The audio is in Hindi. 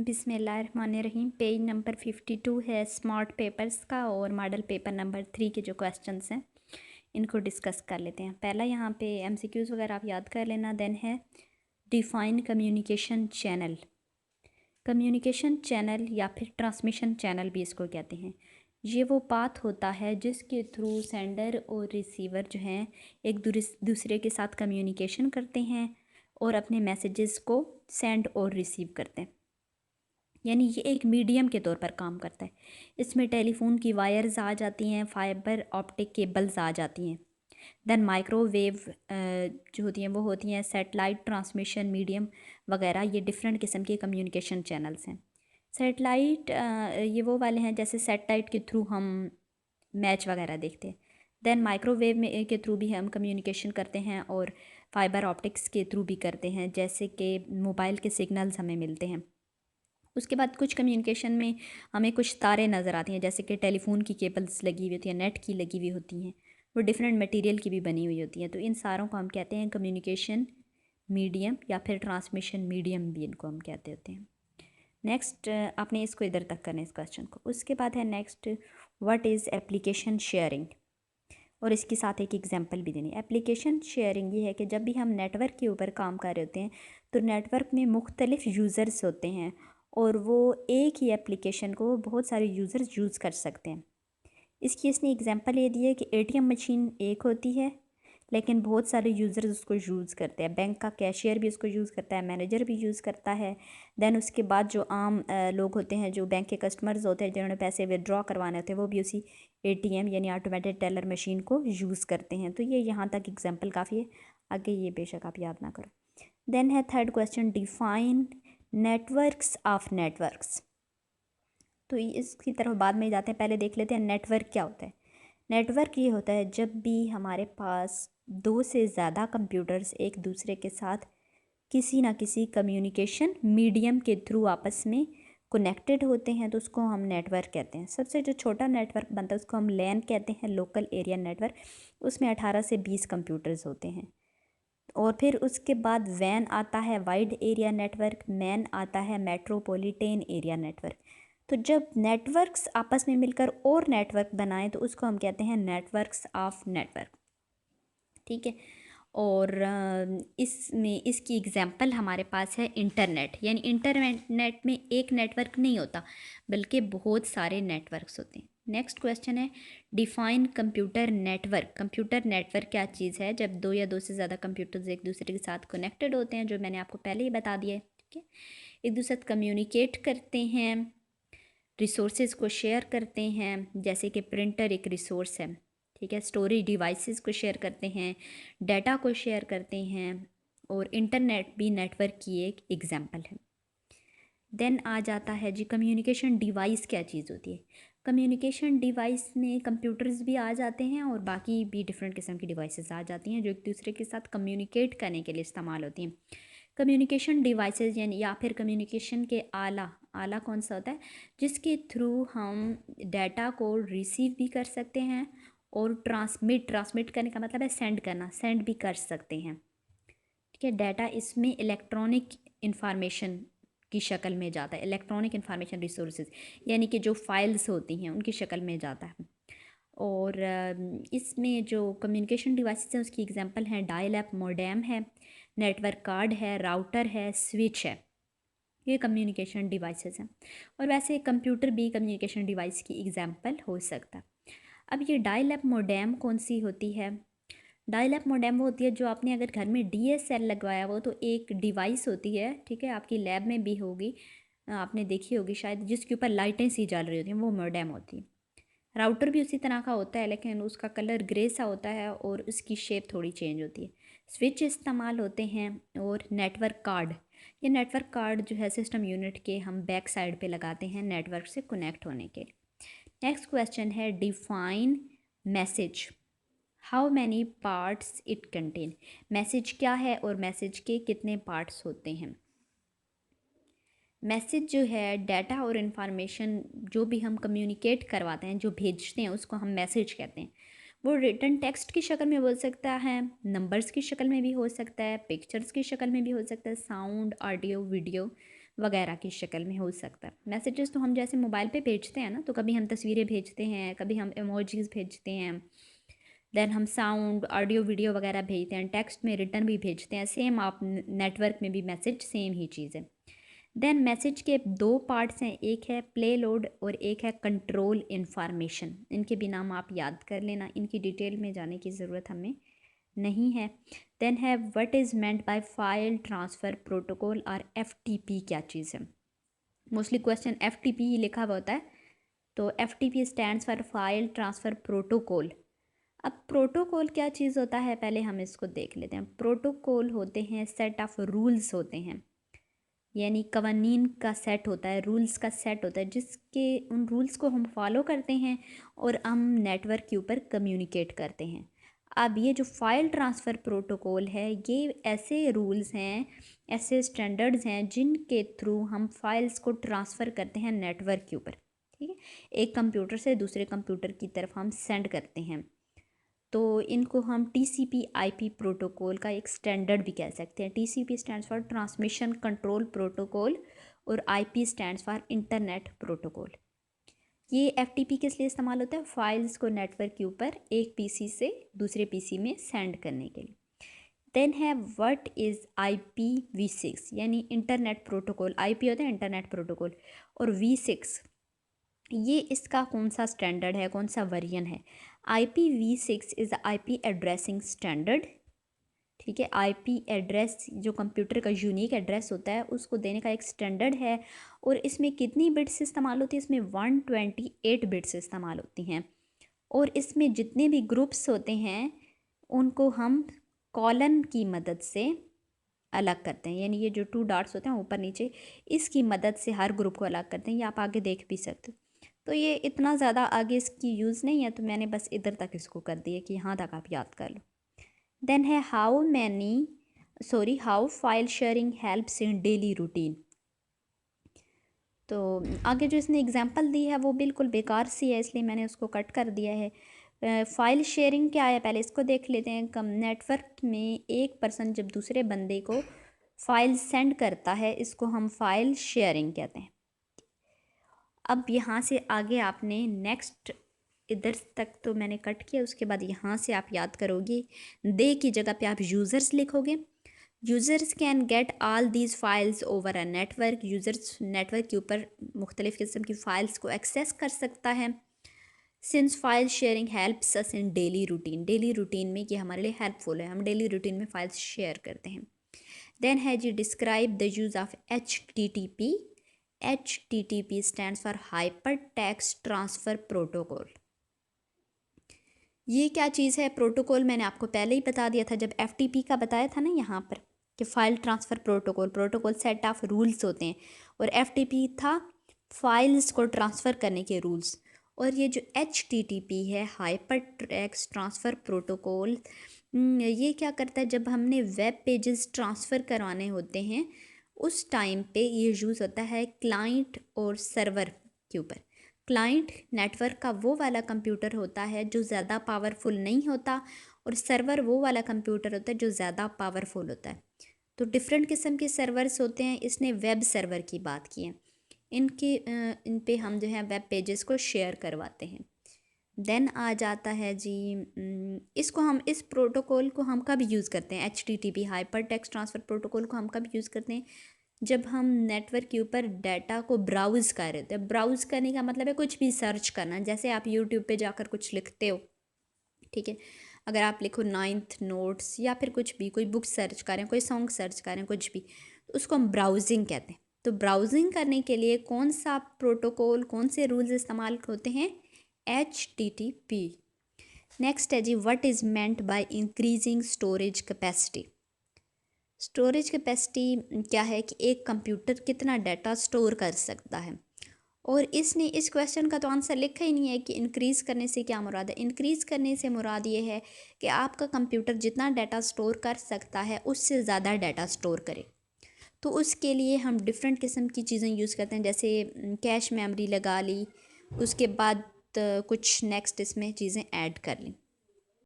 बिस्मिल्लाहिर्रहमानिर्रहीम। पेज नंबर 52 है स्मार्ट पेपर्स का और मॉडल पेपर नंबर 3 के जो क्वेश्चंस हैं इनको डिस्कस कर लेते हैं। पहला यहाँ पे एमसीक्यूज़ वगैरह आप याद कर लेना। देन है define communication channel. Communication channel या फिर ट्रांसमिशन चैनल भी इसको कहते हैं। ये वो पाथ होता है जिसके थ्रू सेंडर और रिसीवर जो हैं एक दूसरे के साथ कम्युनिकेशन करते हैं और अपने मैसेजेस को सेंड और रिसीव करते हैं। यानी ये एक मीडियम के तौर पर काम करता है। इसमें टेलीफोन की वायर्स आ जाती हैं, फाइबर ऑप्टिक केबल्स आ जाती हैं। देन माइक्रोवेव जो होती हैं वो होती हैं सैटेलाइट ट्रांसमिशन मीडियम वगैरह। ये डिफरेंट किस्म के कम्युनिकेशन चैनल्स हैं। सैटेलाइट ये वो वाले हैं जैसे सैटेलाइट के थ्रू हम मैच वगैरह देखते हैं। देन माइक्रोवेव में के थ्रू भी हम कम्युनिकेशन करते हैं और फाइबर ऑप्टिक्स के थ्रू भी करते हैं, जैसे कि मोबाइल के सिग्नल्स हमें मिलते हैं। उसके बाद कुछ कम्युनिकेशन में हमें कुछ तारें नज़र आती हैं, जैसे कि टेलीफोन की केबल्स लगी हुई होती हैं, नेट की लगी हुई होती हैं, वो डिफरेंट मटेरियल की भी बनी हुई होती हैं। तो इन सारों को हम कहते हैं कम्युनिकेशन मीडियम या फिर ट्रांसमिशन मीडियम भी इनको हम कहते होते हैं। नेक्स्ट आपने इसको इधर तक करना है इस क्वेश्चन को। उसके बाद है next what is application sharing, और इसके साथ एक एग्जांपल भी देनी। एप्लीकेशन शेयरिंग ये है कि जब भी हम नेटवर्क के ऊपर काम कर रहे होते हैं तो नेटवर्क में मुख्तलिफ यूज़र्स होते हैं और वो एक ही एप्लीकेशन को बहुत सारे यूज़र्स यूज़ कर सकते हैं। इसकी इसने एग्जांपल ये दी है कि एटीएम मशीन एक होती है लेकिन बहुत सारे यूज़र्स उसको यूज़ करते हैं। बैंक का कैशियर भी उसको यूज़ करता है, मैनेजर भी यूज़ करता है। देन उसके बाद जो आम लोग होते हैं, जो बैंक के कस्टमर्स होते हैं, जिन्होंने पैसे विड्रॉ करवाने होते हैं, वो भी उसी एटीएम यानी ऑटोमेटेड टेलर मशीन को यूज़ करते हैं। तो ये यहाँ तक एग्जाम्पल काफ़ी है, आगे ये बेशक आप याद ना करो। देन है third question define networks of networks. तो इसकी तरफ बाद में जाते हैं, पहले देख लेते हैं नेटवर्क क्या होता है। नेटवर्क ये होता है जब भी हमारे पास दो से ज़्यादा कंप्यूटर्स एक दूसरे के साथ किसी ना किसी कम्युनिकेशन मीडियम के थ्रू आपस में कनेक्टेड होते हैं तो उसको हम नेटवर्क कहते हैं। सबसे जो छोटा नेटवर्क बनता है उसको हम लैन कहते हैं, लोकल एरिया नेटवर्क। उसमें 18 से 20 कंप्यूटर्स होते हैं। और फिर उसके बाद वैन आता है वाइड एरिया नेटवर्क, मैन आता है मेट्रोपॉलिटन एरिया नेटवर्क। तो जब नेटवर्क्स आपस में मिलकर और नेटवर्क बनाएं तो उसको हम कहते हैं नेटवर्क्स ऑफ नेटवर्क। ठीक है। और इसमें इसकी एग्जांपल हमारे पास है इंटरनेट। यानी इंटरनेट में एक नेटवर्क नहीं होता बल्कि बहुत सारे नेटवर्क्स होते हैं। नेक्स्ट क्वेश्चन है define computer network. Computer network क्या चीज़ है? जब दो या दो से ज़्यादा कंप्यूटर्स एक दूसरे के साथ कनेक्टेड होते हैं, जो मैंने आपको पहले ही बता दिया है। ठीक है, एक दूसरे से कम्युनिकेट करते हैं, रिसोर्सेज को शेयर करते हैं, जैसे कि प्रिंटर एक रिसोर्स है। ठीक है, स्टोरेज डिवाइसेस को शेयर करते हैं, डाटा को शेयर करते हैं, और इंटरनेट भी नेटवर्क की एक एग्जांपल है। देन आ जाता है जी कम्युनिकेशन डिवाइस क्या चीज़ होती है। कम्युनिकेशन डिवाइस में कंप्यूटर्स भी आ जाते हैं और बाकी भी डिफरेंट किस्म की डिवाइसेस आ जाती हैं जो एक दूसरे के साथ कम्युनिकेट करने के लिए इस्तेमाल होती हैं। कम्युनिकेशन डिवाइसेस यानी या फिर कम्युनिकेशन के आला, आला कौन सा होता है जिसके थ्रू हम डाटा को रिसीव भी कर सकते हैं और ट्रांसमिट करने का मतलब है सेंड करना, सेंड भी कर सकते हैं। ठीक है, डाटा इसमें इलेक्ट्रॉनिक इंफॉर्मेशन की शक्ल में जाता है, इलेक्ट्रॉनिक इंफॉर्मेशन रिसोर्सेज यानी कि जो फाइल्स होती हैं उनकी शक्ल में जाता है। और इसमें जो कम्युनिकेशन डिवाइसेस हैं उसकी एग्जांपल हैं डायल अप मोडेम है, नेटवर्क कार्ड है, राउटर है, स्विच है। ये कम्युनिकेशन डिवाइसेस हैं। और वैसे कंप्यूटर भी कम्युनिकेशन डिवाइस की एग्जांपल हो सकता है। अब ये डायल अप मोडेम कौन सी होती है? डायल अप मोडेम वो होती है जो आपने अगर घर में डीएसएल लगवाया हो तो एक डिवाइस होती है, ठीक है, आपकी लैब में भी होगी, आपने देखी होगी शायद, जिसके ऊपर लाइटें सी जल रही होती हैं, वो मोडेम होती है। राउटर भी उसी तरह का होता है लेकिन उसका कलर ग्रे सा होता है और उसकी शेप थोड़ी चेंज होती है। स्विच इस्तेमाल होते हैं। और नेटवर्क कार्ड, ये नेटवर्क कार्ड जो है सिस्टम यूनिट के हम बैक साइड पे लगाते हैं नेटवर्क से कनेक्ट होने के लिए। नेक्स्ट क्वेश्चन है define message. How many parts it contain. Message क्या है और मैसेज के कितने पार्ट्स होते हैं? मैसेज जो है डाटा और इन्फॉर्मेशन जो भी हम कम्युनिकेट करवाते हैं, जो भेजते हैं, उसको हम मैसेज कहते हैं। वो रिटन टेक्स्ट की शक्ल में हो सकता है, नंबर्स की शक्ल में भी हो सकता है, पिक्चर्स की शक्ल में भी हो सकता है, साउंड, ऑडियो, वीडियो वगैरह की शक्ल में हो सकता है। मैसेजेस तो हम जैसे मोबाइल पे भेजते हैं ना, तो कभी हम तस्वीरें भेजते हैं, कभी हम इमोजीज भेजते हैं, देन हम साउंड ऑडियो वीडियो वगैरह भेजते हैं, टेक्स्ट में रिटर्न भी भेजते हैं। सेम आप नेटवर्क में भी मैसेज सेम ही चीज़ है। देन मैसेज के दो पार्ट्स हैं, एक है प्ले लोड और एक है कंट्रोल इन्फॉर्मेशन। इनके भी नाम आप याद कर लेना, इनकी डिटेल में जाने की ज़रूरत हमें नहीं है। देन है what is meant bye file transfer protocol और FTP क्या चीज़ है। मोस्टली क्वेश्चन FTP लिखा हुआ होता है, तो FTP stands for file transfer protocol. अब प्रोटोकॉल क्या चीज़ होता है, पहले हम इसको देख लेते हैं। प्रोटोकॉल होते हैं सेट ऑफ रूल्स होते हैं, यानी कवानीन का सेट होता है, रूल्स का सेट होता है, जिसके उन रूल्स को हम फॉलो करते हैं और हम नेटवर्क के ऊपर कम्युनिकेट करते हैं। अब ये जो फाइल ट्रांसफ़र प्रोटोकॉल है, ये ऐसे रूल्स हैं, ऐसे स्टैंडर्ड्स हैं जिनके थ्रू हम फाइल्स को ट्रांसफ़र करते हैं नेटवर्क के ऊपर। ठीक है, एक कंप्यूटर से दूसरे कंप्यूटर की तरफ हम सेंड करते हैं, तो इनको हम TCP/IP प्रोटोकॉल का एक स्टैंडर्ड भी कह सकते हैं। TCP stands for transmission control protocol और IP stands for internet protocol. ये FTP किस लिए इस्तेमाल होता है, फाइल्स को नेटवर्क के ऊपर एक PC से दूसरे PC में सेंड करने के लिए। देन है व्हाट इज़ IPv6, यानी इंटरनेट प्रोटोकॉल। IP होता है इंटरनेट प्रोटोकॉल, और V6 ये इसका कौन सा स्टैंडर्ड है, कौन सा वर्जन है। IPv6 is IP addressing standard. ठीक है, IP एड्रेस जो कंप्यूटर का यूनिक एड्रेस होता है उसको देने का एक स्टैंडर्ड है, और इसमें कितनी बिट्स इस्तेमाल होती है, इसमें 128 बिट्स इस्तेमाल होती हैं, और इसमें जितने भी ग्रुप्स होते हैं उनको हम कॉलन की मदद से अलग करते हैं, यानी ये जो 2 डॉट्स होते हैं ऊपर नीचे, इसकी मदद से हर ग्रुप को अलग करते हैं। ये आप आगे देख भी सकते हो। तो ये इतना ज़्यादा आगे इसकी यूज़ नहीं है, तो मैंने बस इधर तक इसको कर दिया कि यहाँ तक आप याद कर लो। देन है how file sharing helps in daily routine. तो आगे जो इसने एग्जांपल दी है वो बिल्कुल बेकार सी है, इसलिए मैंने उसको कट कर दिया है। फ़ाइल शेयरिंग क्या है पहले इसको देख लेते हैं। कम नेटवर्क में एक पर्सन जब दूसरे बंदे को फ़ाइल सेंड करता है, इसको हम फ़ाइल शेयरिंग कहते हैं। अब यहाँ से आगे आपने नेक्स्ट इधर तक तो मैंने कट किया, उसके बाद यहाँ से आप याद करोगे, दे की जगह पे आप यूज़र्स लिखोगे। Users can get all these files over a network. Users network के ऊपर मुख्तलिफ़ किस्म की फ़ाइल्स को एक्सेस कर सकता है। Since file sharing helps us in daily routine, daily routine में ये हमारे लिए हेल्पफुल है, हम डेली रूटीन में फ़ाइल्स शेयर करते हैं। देन है जी describe the use of HTTP। HTTP stands for hyper text transfer protocol. ये क्या चीज़ है, प्रोटोकॉल मैंने आपको पहले ही बता दिया था जब FTP का बताया था ना यहाँ पर, कि file transfer protocol set of rules होते हैं, और FTP था फाइल्स को ट्रांसफ़र करने के रूल्स। और ये जो HTTP है, हाइपर टेक्स्ट ट्रांसफ़र प्रोटोकॉल, ये क्या करता है, जब हमने वेब पेजेस ट्रांसफ़र करवाने होते हैं उस टाइम पे ये यूज़ होता है क्लाइंट और सर्वर के ऊपर। क्लाइंट नेटवर्क का वो वाला कंप्यूटर होता है जो ज़्यादा पावरफुल नहीं होता, और सर्वर वो वाला कंप्यूटर होता है जो ज़्यादा पावरफुल होता है। तो डिफरेंट किस्म के सर्वर्स होते हैं, इसने वेब सर्वर की बात की है। इन पे हम जो है वेब पेजेस को शेयर करवाते हैं। देन आ जाता है जी, इसको हम इस प्रोटोकॉल को हम कब यूज़ करते हैं, HTTP hyper text transfer protocol को हम कब यूज़ करते हैं, जब हम नेटवर्क के ऊपर डाटा को ब्राउज़ कर रहे होते हैं। ब्राउज़ करने का मतलब है कुछ भी सर्च करना, जैसे आप यूट्यूब पे जाकर कुछ लिखते हो, ठीक है, अगर आप लिखो 9th नोट्स या फिर कुछ भी, कोई बुक सर्च करें, कोई सॉन्ग सर्च करें, कुछ भी, तो उसको हम ब्राउजिंग कहते हैं। तो ब्राउजिंग करने के लिए कौन सा प्रोटोकॉल, कौन से रूल्स इस्तेमाल होते हैं, HTTP। नेक्स्ट है जी what is meant by increasing storage capacity. Storage capacity क्या है कि एक कंप्यूटर कितना डाटा स्टोर कर सकता है, और इसने इस क्वेश्चन का तो आंसर लिखा ही नहीं है कि इंक्रीज़ करने से क्या मुराद है। इंक्रीज़ करने से मुराद ये है कि आपका कंप्यूटर जितना डाटा स्टोर कर सकता है उससे ज़्यादा डाटा स्टोर करे। तो उसके लिए हम डिफरेंट किस्म की चीज़ें यूज़ करते हैं, जैसे कैश मेमोरी लगा ली, उसके बाद कुछ नेक्स्ट इसमें चीज़ें ऐड कर ली।